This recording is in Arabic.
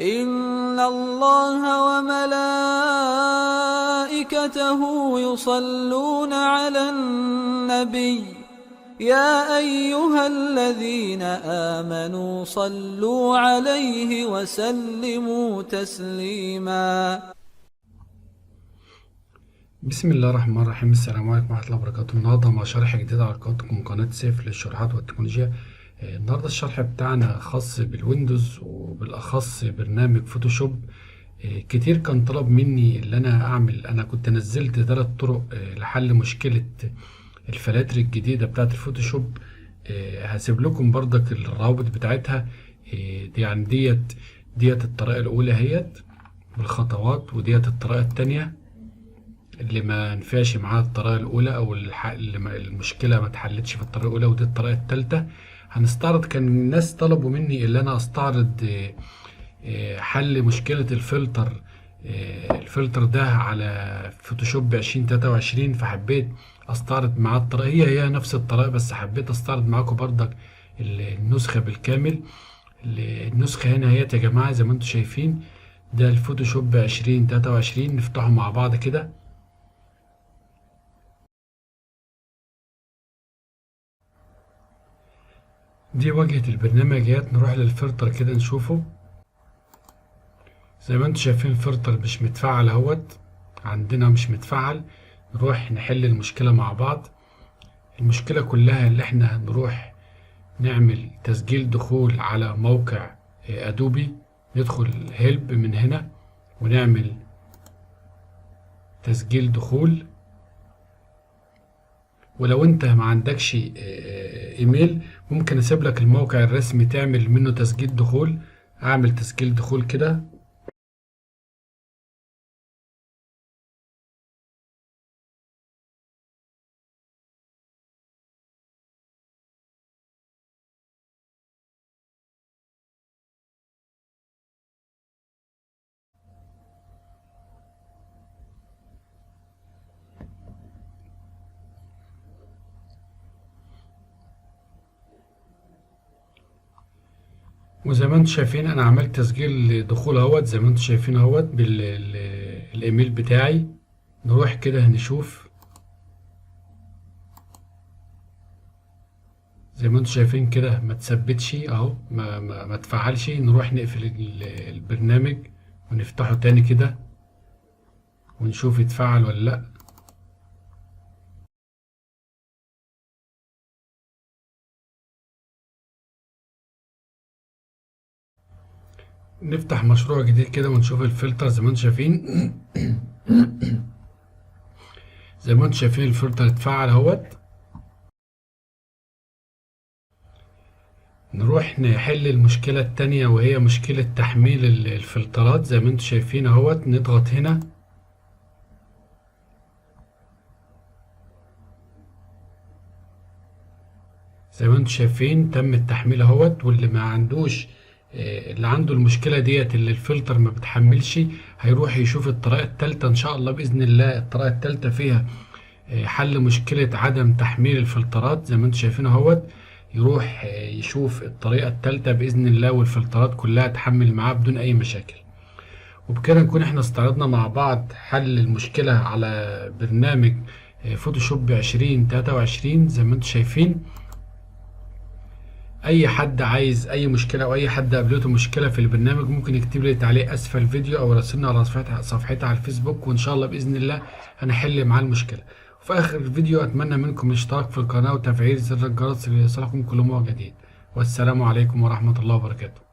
إن الله وملائكته يصلون على النبي يا أيها الذين آمنوا صلوا عليه وسلموا تسليما. بسم الله الرحمن الرحيم. السلام عليكم ورحمة الله وبركاته. النهارده مع شرح جديد على قناتكم، قناة سيف للشروحات والتكنولوجيا. النهارده الشرح بتاعنا خاص بالويندوز وبالأخص برنامج فوتوشوب. كتير كان طلب مني اللي أنا كنت نزلت 3 طرق لحل مشكلة الفلاتر الجديدة بتاعت الفوتوشوب. هسيب لكم برضك الروابط بتاعتها. يعني ديت الطريقة الأولى اهيت بالخطوات، وديت الطريقة التانية اللي ما نفعش معاها الطريقة الأولى أو المشكلة ما اتحلتش في الطريقة الأولى، ودي الطريقة التالتة. هنستعرض، كان الناس طلبوا مني اللي أنا أستعرض حل مشكلة الفلتر ده على فوتوشوب 2023، فحبيت أستعرض معاه الطريقة، هي نفس الطريقة، بس حبيت أستعرض معاكم بردك النسخة بالكامل. النسخة هنا اهيت يا جماعة زي ما انتم شايفين، ده الفوتوشوب 2023. نفتحه مع بعض كده. دي واجهة البرنامج نروح للفلتر كده نشوفه. زي ما انتم شايفين الفلتر مش متفعل اهوت، عندنا مش متفعل. نروح نحل المشكلة مع بعض. المشكلة كلها اللي احنا نروح نعمل تسجيل دخول على موقع ادوبي. ندخل هيلب من هنا ونعمل تسجيل دخول. ولو انت ما عندكش ايميل، ممكن اسيب لك الموقع الرسمي تعمل منه تسجيل دخول. اعمل تسجيل دخول كده. وزي ما انتم شايفين انا عملت تسجيل دخول اهوت، زي ما انتم شايفين اهوت بالايميل بتاعي. نروح كده نشوف. زي ما انتم شايفين كده ما تثبتش اهو، ما تفعلش. نروح نقفل البرنامج ونفتحه تاني كده ونشوف يتفعل ولا لا. نفتح مشروع جديد كده ونشوف الفلتر. زي ما انتم شايفين زي ما انتم شايفين الفلتر اتفعل اهوت. نروح نحل المشكلة التانية وهي مشكلة تحميل الفلترات. زي ما انتم شايفين اهوت، نضغط هنا. زي ما انتم شايفين تم التحميل اهوت. واللي ما عندوش اللي عنده المشكلة ديت اللي الفلتر ما بتحملش، هيروح يشوف الطريقة التالتة ان شاء الله بإذن الله. الطريقة التالتة فيها حل مشكلة عدم تحميل الفلترات. زي ما انتم شايفين اهوت، يروح يشوف الطريقة التالتة بإذن الله، والفلترات كلها تحمل معاه بدون أي مشاكل. وبكده نكون احنا استعرضنا مع بعض حل المشكلة على برنامج فوتوشوب 2023. زي ما انتم شايفين، اي حد عايز اي مشكلة او اي حد قابلته مشكلة في البرنامج ممكن يكتب لي تعليق اسفل الفيديو او يراسلنا على صفحتي على الفيسبوك، وان شاء الله باذن الله هنحل معاه المشكلة. وفي اخر الفيديو اتمنى منكم الاشتراك في القناة وتفعيل زر الجرس ليصلكم كل ما جديد. والسلام عليكم ورحمة الله وبركاته.